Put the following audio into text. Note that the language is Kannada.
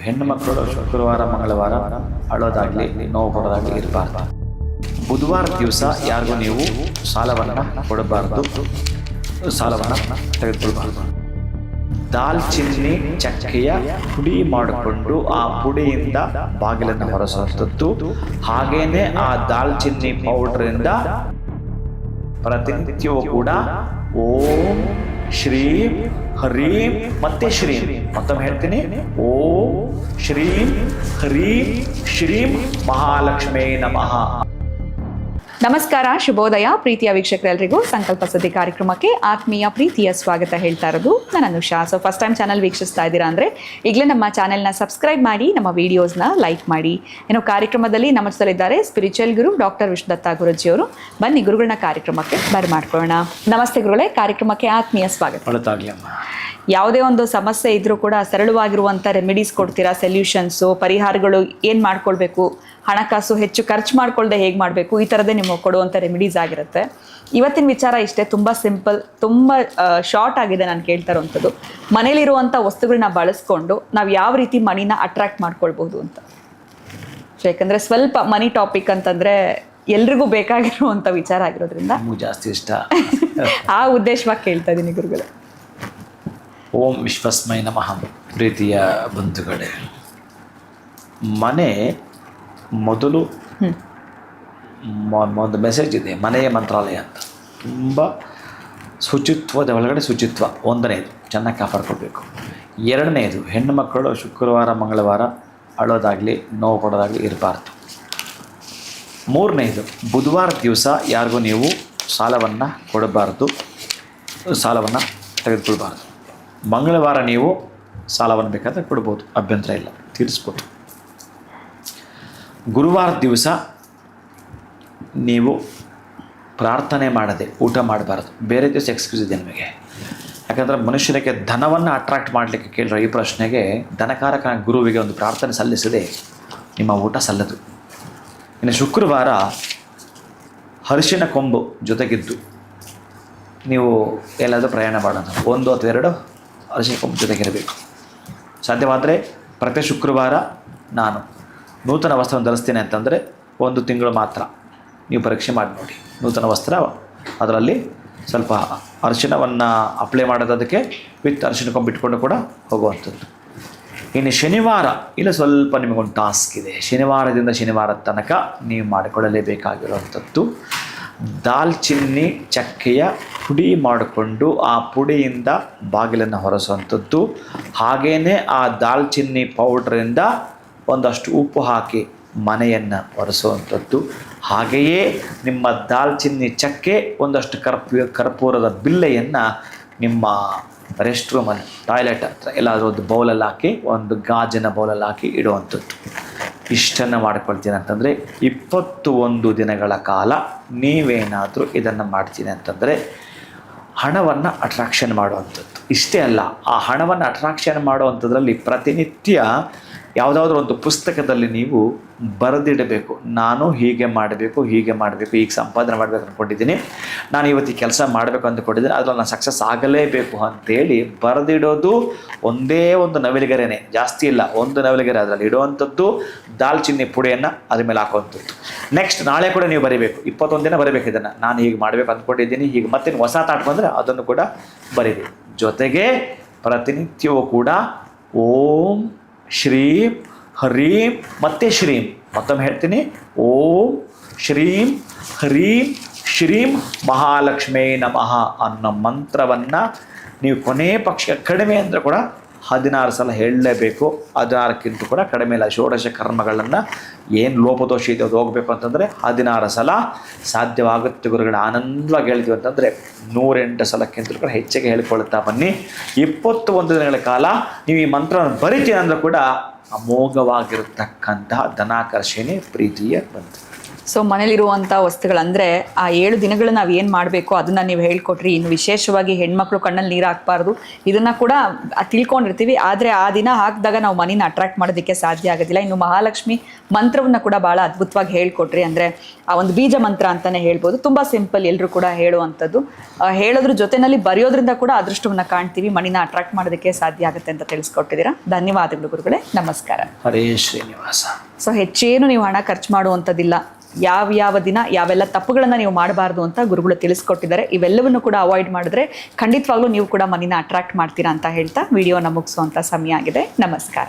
ಹೆಣ್ಣು ಮಕ್ಕಳು ಶುಕ್ರವಾರ ಮಂಗಳವಾರ ಅಳೋದಾಗಲಿ ನೋವು ಕೊಡೋದಾಗಲಿ ಇರಬಾರ್ದು. ಬುಧವಾರ ದಿವಸ ಯಾರಿಗೂ ನೀವು ಸಾಲವನ್ನು ಕೊಡಬಾರ್ದು, ಸಾಲವನ್ನು ತೆಗೆದುಕೊಳ್ಬಾರ್ದು. ದಾಲ್ಚಿನ್ನಿ ಚಕ್ಕೆಯ ಪುಡಿ ಮಾಡಿಕೊಂಡು ಆ ಪುಡಿಯಿಂದ ಬಾಗಿಲನ್ನು ಹೊರಸುವಂಥದ್ದು. ಹಾಗೇನೆ ಆ ದಾಲ್ಚಿನ್ನಿ ಪೌಡ್ರಿಂದ ಪ್ರತಿನಿತ್ಯವೂ ಕೂಡ ಓಂ ಶ್ರೀಂ ಹರೀಂ ಮತ್ತೆ ಶ್ರೀಂ, ಮತ್ತೊಮ್ಮೆ ಹೇಳ್ತೀನಿ, ಓಂ ಶ್ರೀಂ ಹರೀಂ ಶ್ರೀಂ ಮಹಾಲಕ್ಷ್ಮೇ ನಮಃ. ನಮಸ್ಕಾರ, ಶುಭೋದಯ ಪ್ರೀತಿಯ ವೀಕ್ಷಕರೆಲ್ಲರಿಗೂ ಸಂಕಲ್ಪ ಸತಿ ಕಾರ್ಯಕ್ರಮಕ್ಕೆ ಆತ್ಮೀಯ ಪ್ರೀತಿಯ ಸ್ವಾಗತ ಹೇಳ್ತಾ ಇರೋದು ನಾನು Anusha. So first time channel ವೀಕ್ಷಿಸ್ತಾ ಇದ್ದೀರಾ ಅಂದರೆ ಈಗಲೇ ನಮ್ಮ ಚಾನೆಲ್ನ ಸಬ್ಸ್ಕ್ರೈಬ್ ಮಾಡಿ, ನಮ್ಮ ವಿಡಿಯೋಸ್ನ ಲೈಕ್ ಮಾಡಿ. ಇನ್ನು ಕಾರ್ಯಕ್ರಮದಲ್ಲಿ ನಮ್ಮ ಜೊತೆಲಿದ್ದಾರೆ ಸ್ಪಿರಿಚುವಲ್ ಗುರು ಡಾಕ್ಟರ್ ವಿಷ್ಣುದತ್ತ ಗುರುಜಿಯವರು. ಬನ್ನಿ ಗುರುಗಳನ್ನ ಕಾರ್ಯಕ್ರಮಕ್ಕೆ ಬರಮಾಡ್ಕೊಳ್ಳೋಣ. ನಮಸ್ತೆ ಗುರುಗಳೇ, ಕಾರ್ಯಕ್ರಮಕ್ಕೆ ಆತ್ಮೀಯ ಸ್ವಾಗತ. ಯಾವುದೇ ಒಂದು ಸಮಸ್ಯೆ ಇದ್ರೂ ಕೂಡ ಸರಳವಾಗಿರುವಂಥ ರೆಮಿಡೀಸ್ ಕೊಡ್ತೀರಾ, ಸೊಲ್ಯೂಷನ್ಸು, ಪರಿಹಾರಗಳು ಏನು ಮಾಡ್ಕೊಳ್ಬೇಕು, ಹಣಕಾಸು ಹೆಚ್ಚು ಖರ್ಚು ಮಾಡ್ಕೊಳ್ಳದೆ ಹೇಗೆ ಮಾಡಬೇಕು, ಈ ಥರದ್ದೇ ನಿಮಗೆ ಕೊಡುವಂಥ ರೆಮಿಡೀಸ್ ಆಗಿರುತ್ತೆ. ಇವತ್ತಿನ ವಿಚಾರ ಇಷ್ಟೇ, ತುಂಬ ಸಿಂಪಲ್, ತುಂಬ ಶಾರ್ಟ್ ಆಗಿದೆ. ನಾನು ಕೇಳ್ತಾ ಇರೋವಂಥದ್ದು, ಮನೇಲಿರುವಂಥ ವಸ್ತುಗಳನ್ನ ಬಳಸ್ಕೊಂಡು ನಾವು ಯಾವ ರೀತಿ ಮನಿನ ಅಟ್ರಾಕ್ಟ್ ಮಾಡ್ಕೊಳ್ಬೋದು ಅಂತ. ಯಾಕಂದರೆ ಸ್ವಲ್ಪ ಮನಿ ಟಾಪಿಕ್ ಅಂತಂದರೆ ಎಲ್ರಿಗೂ ಬೇಕಾಗಿರುವಂಥ ವಿಚಾರ ಆಗಿರೋದ್ರಿಂದ ಜಾಸ್ತಿ ಇಷ್ಟ ಆ ಉದ್ದೇಶವಾಗಿ ಕೇಳ್ತಾ ಇದ್ದೀನಿ ಗುರುಗಳೇ. ಓಂ ವಿಶ್ವಸ್ಮೈ ನಮಃ. ಪ್ರೀತಿಯ ಬಂಧುಗಳೇ, ಮನೆ ಮೊದಲು ಒಂದು ಮೆಸೇಜ್ ಇದೆ, ಮನೆಯ ಮಂತ್ರಾಲಯ ಅಂತ. ತುಂಬ ಶುಚಿತ್ವದ ಒಳಗಡೆ ಶುಚಿತ್ವ. ಒಂದನೇದು ಚೆನ್ನಾಗಿ ಕಾಪಾಡ್ಕೊಳ್ಬೇಕು. ಎರಡನೇದು, ಹೆಣ್ಣು ಮಕ್ಕಳು ಶುಕ್ರವಾರ ಮಂಗಳವಾರ ಅಳೋದಾಗಲಿ ನೋವು ಕೊಡೋದಾಗಲಿ ಇರಬಾರ್ದು. ಮೂರನೇದು, ಬುಧವಾರ ದಿವಸ ಯಾರಿಗೂ ನೀವು ಸಾಲವನ್ನು ಕೊಡಬಾರ್ದು, ಸಾಲವನ್ನು ತೆಗೆದುಕೊಳ್ಬಾರ್ದು. ಮಂಗಳವಾರ ನೀವು ಸಾಲವನ್ನು ಬೇಕಾದರೆ ಕೊಡ್ಬೋದು, ಅಭ್ಯಂತರ ಇಲ್ಲ, ತೀರಿಸ್ಬೋದು. ಗುರುವಾರ ದಿವಸ ನೀವು ಪ್ರಾರ್ಥನೆ ಮಾಡದೆ ಊಟ ಮಾಡಬಾರ್ದು. ಬೇರೆ ದಿವಸ ಎಕ್ಸ್ಕ್ಯೂಸ್ ಇದೆ ನಿಮಗೆ. ಯಾಕಂದರೆ ಮನುಷ್ಯನಿಗೆ ಧನವನ್ನು ಅಟ್ರಾಕ್ಟ್ ಮಾಡಲಿಕ್ಕೆ ಕೇಳಿರೋ ಈ ಪ್ರಶ್ನೆಗೆ ಧನಕಾರಕ ಗುರುವಿಗೆ ಒಂದು ಪ್ರಾರ್ಥನೆ ಸಲ್ಲಿಸದೆ ನಿಮ್ಮ ಊಟ ಸಲ್ಲದು. ಇನ್ನು ಶುಕ್ರವಾರ ಅರಿಶಿನ ಕೊಂಬು ಜೊತೆಗಿದ್ದು ನೀವು ಎಲ್ಲಾದರೂ ಪ್ರಯಾಣ ಮಾಡೋದು, 1 ಅಥವಾ 2 ಅರಿಶಿನ ಕೊಂಬು ಜೊತೆಗಿರಬೇಕು. ಸಾಧ್ಯವಾದರೆ ಪ್ರತಿ ಶುಕ್ರವಾರ ನಾನು ನೂತನ ವಸ್ತ್ರವನ್ನು ಧರಿಸ್ತೀನಿ ಅಂತಂದರೆ 1 ತಿಂಗಳು ಮಾತ್ರ ನೀವು ಪರೀಕ್ಷೆ ಮಾಡಿ ನೋಡಿ. ನೂತನ ವಸ್ತ್ರ, ಅದರಲ್ಲಿ ಸ್ವಲ್ಪ ಅರಿಶಿನವನ್ನು ಅಪ್ಲೈ ಮಾಡೋದಕ್ಕೆ ವಿತ್ ಅರಿಶಿನ ಕೊಂಬು ಇಟ್ಕೊಂಡು ಕೂಡ ಹೋಗುವಂಥದ್ದು. ಇನ್ನು ಶನಿವಾರ ಇಲ್ಲ, ಸ್ವಲ್ಪ ನಿಮಗೊಂದು ಟಾಸ್ಕ್ ಇದೆ. ಶನಿವಾರದಿಂದ ಶನಿವಾರದ ತನಕ ನೀವು ಮಾಡಿಕೊಳ್ಳಲೇಬೇಕಾಗಿರುವಂಥದ್ದು, ದಾಲ್ಚಿನ್ನಿ ಚಕ್ಕೆಯ ಪುಡಿ ಮಾಡಿಕೊಂಡು ಆ ಪುಡಿಯಿಂದ ಬಾಗಿಲನ್ನು ಹೊರಸುವಂಥದ್ದು. ಹಾಗೆಯೇ ಆ ದಾಲ್ಚಿನ್ನಿ ಪೌಡ್ರಿಂದ ಒಂದಷ್ಟು ಉಪ್ಪು ಹಾಕಿ ಮನೆಯನ್ನು ಒರೆಸುವಂಥದ್ದು. ಹಾಗೆಯೇ ನಿಮ್ಮ ದಾಲ್ಚಿನ್ನಿ ಚಕ್ಕೆ ಒಂದಷ್ಟು ಕರ್ಪೂರದ ಬಿಲ್ಲೆಯನ್ನು ನಿಮ್ಮ ರೆಸ್ಟ್ ರೂಮಲ್ಲಿ, ಟಾಯ್ಲೆಟ್ ಹತ್ರ ಎಲ್ಲಾದರೂ ಒಂದು ಬೌಲಲ್ಲಿ ಹಾಕಿ, ಒಂದು ಗಾಜಿನ ಬೌಲಲ್ಲಿ ಹಾಕಿ ಇಡುವಂಥದ್ದು. ಇಷ್ಟನ್ನು ಮಾಡ್ಕೊಳ್ತೀನಿ ಅಂತಂದರೆ 21 ದಿನಗಳ ಕಾಲ ನೀವೇನಾದರೂ ಇದನ್ನು ಮಾಡ್ತೀನಿ ಅಂತಂದರೆ ಹಣವನ್ನು ಅಟ್ರಾಕ್ಷನ್ ಮಾಡುವಂಥದ್ದು. ಇಷ್ಟೇ ಅಲ್ಲ, ಆ ಹಣವನ್ನು ಅಟ್ರಾಕ್ಷನ್ ಮಾಡುವಂಥದ್ರಲ್ಲಿ ಪ್ರತಿನಿತ್ಯ ಯಾವುದಾದ್ರೂ ಒಂದು ಪುಸ್ತಕದಲ್ಲಿ ನೀವು ಬರೆದಿಡಬೇಕು. ನಾನು ಹೀಗೆ ಮಾಡಬೇಕು, ಹೀಗೆ ಮಾಡಬೇಕು, ಈಗ ಸಂಪಾದನೆ ಮಾಡಬೇಕು ಅಂದ್ಕೊಂಡಿದ್ದೀನಿ, ನಾನು ಇವತ್ತು ಈ ಕೆಲಸ ಮಾಡಬೇಕು ಅಂದ್ಕೊಂಡಿದ್ದೀನಿ, ಅದರಲ್ಲಿ ನಾನು ಸಕ್ಸಸ್ ಆಗಲೇಬೇಕು ಅಂತೇಳಿ ಬರೆದಿಡೋದು. ಒಂದೇ ಒಂದು ನವಿಲುಗರೆನೇ, ಜಾಸ್ತಿ ಇಲ್ಲ, ಒಂದು ನವಿಲುಗರೆ ಅದರಲ್ಲಿ ಇಡುವಂಥದ್ದು. ದಾಲ್ಚಿನ್ನಿ ಪುಡಿಯನ್ನು ಅದ್ರ ಮೇಲೆ ಹಾಕುವಂಥದ್ದು. ನೆಕ್ಸ್ಟ್ ನಾಳೆ ಕೂಡ ನೀವು ಬರೀಬೇಕು, 21 ದಿನ ಬರೀಬೇಕು ಇದನ್ನು. ನಾನು ಹೀಗೆ ಮಾಡಬೇಕು ಅಂದ್ಕೊಂಡಿದ್ದೀನಿ, ಹೀಗೆ ಮತ್ತೆ ಹೊಸ ತಾಟ್ ಬಂದರೆ ಅದನ್ನು ಕೂಡ ಬರೀಬೇಕು. ಜೊತೆಗೆ ಪ್ರತಿನಿತ್ಯವೂ ಕೂಡ ಓಂ ಶ್ರೀಂ ಹರೀಂ ಮತ್ತೆ ಶ್ರೀಂ, ಮತ್ತೊಮ್ಮೆ ಹೇಳ್ತೀನಿ, ಓಂ ಶ್ರೀಂ ಹರೀಂ ಶ್ರೀಂ ಮಹಾಲಕ್ಷ್ಮೇ ನಮಃ ಅನ್ನೋ ಮಂತ್ರವನ್ನು ನೀವು ಕೊನೆ ಪಕ್ಷ ಕಡಿಮೆ ಅಂದರೆ ಕೂಡ 16 ಸಲ ಹೇಳಲೇಬೇಕು. 16ಕ್ಕಿಂತ ಕೂಡ ಕಡಿಮೆ ಇಲ್ಲ. ಷೋಡಶ ಕರ್ಮಗಳನ್ನು ಏನು ಲೋಪದೋಷ ಇದೆ ಅದು ಹೋಗಬೇಕು ಅಂತಂದರೆ 16 ಸಲ ಸಾಧ್ಯವಾಗುತ್ತೆ ಗುರುಗಳು. ಆನಂದವಾಗಿ ಹೇಳ್ತೀವಿ ಅಂತಂದರೆ 108 ಸಲಕ್ಕಿಂತಲೂ ಕೂಡ ಹೆಚ್ಚಿಗೆ ಹೇಳಿಕೊಳ್ತಾ ಬನ್ನಿ. 21 ದಿನಗಳ ಕಾಲ ನೀವು ಈ ಮಂತ್ರವನ್ನು ಬರಿತೀವಿ ಅಂದರೂ ಕೂಡ ಅಮೋಘವಾಗಿರತಕ್ಕಂತಹ ಧನಾಕರ್ಷಣೆ ಪ್ರೀತಿಯ ಬಂತು. ಸೊ ಮನೇಲಿರುವಂಥ ವಸ್ತುಗಳಂದರೆ ಆ 7 ದಿನಗಳು ನಾವು ಏನು ಮಾಡಬೇಕು ಅದನ್ನು ನೀವು ಹೇಳ್ಕೊಟ್ರಿ. ಇನ್ನು ವಿಶೇಷವಾಗಿ ಹೆಣ್ಮಕ್ಳು ಕಣ್ಣಲ್ಲಿ ನೀರು ಹಾಕಬಾರ್ದು, ಇದನ್ನು ಕೂಡ ತಿಳ್ಕೊಂಡಿರ್ತೀವಿ. ಆದರೆ ಆ ದಿನ ಹಾಕಿದಾಗ ನಾವು ಮನೇನ ಅಟ್ರಾಕ್ಟ್ ಮಾಡೋದಕ್ಕೆ ಸಾಧ್ಯ ಆಗೋದಿಲ್ಲ. ಇನ್ನು ಮಹಾಲಕ್ಷ್ಮಿ ಮಂತ್ರವನ್ನು ಕೂಡ ಭಾಳ ಅದ್ಭುತವಾಗಿ ಹೇಳ್ಕೊಟ್ರಿ. ಅಂದರೆ ಆ ಒಂದು ಬೀಜ ಮಂತ್ರ ಅಂತಲೇ ಹೇಳ್ಬೋದು. ತುಂಬ ಸಿಂಪಲ್, ಎಲ್ಲರೂ ಕೂಡ ಹೇಳುವಂಥದ್ದು. ಹೇಳೋದ್ರ ಜೊತೆಯಲ್ಲಿ ಬರೆಯೋದ್ರಿಂದ ಕೂಡ ಅದೃಷ್ಟವನ್ನು ಕಾಣ್ತೀವಿ, ಮನೇನ ಅಟ್ರಾಕ್ಟ್ ಮಾಡೋದಕ್ಕೆ ಸಾಧ್ಯ ಆಗುತ್ತೆ ಅಂತ ತಿಳಿಸ್ಕೊಟ್ಟಿದ್ದೀರಾ. ಧನ್ಯವಾದಗಳು ಗುರುಗಳೇ, ನಮಸ್ಕಾರ. ಹರೇ ಶ್ರೀನಿವಾಸ. ಸೊ ಹೆಚ್ಚೇನು ನೀವು ಹಣ ಖರ್ಚು ಮಾಡುವಂಥದ್ದಿಲ್ಲ. ಯಾವ ದಿನ ಯಾವೆಲ್ಲ ತಪ್ಪುಗಳನ್ನು ನೀವು ಮಾಡಬಾರ್ದು ಅಂತ ಗುರುಗಳು ತಿಳಿಸ್ಕೊಟ್ಟಿದ್ದಾರೆ. ಇವೆಲ್ಲವನ್ನು ಕೂಡ ಅವಾಯ್ಡ್ ಮಾಡಿದ್ರೆ ಖಂಡಿತವಾಗ್ಲೂ ನೀವು ಕೂಡ ಮನೇನ ಅಟ್ರಾಕ್ಟ್ ಮಾಡ್ತೀರಾ ಅಂತ ಹೇಳ್ತಾ ವಿಡಿಯೋನ ಮುಗಿಸುವಂಥ ಸಮಯ ಆಗಿದೆ. ನಮಸ್ಕಾರ.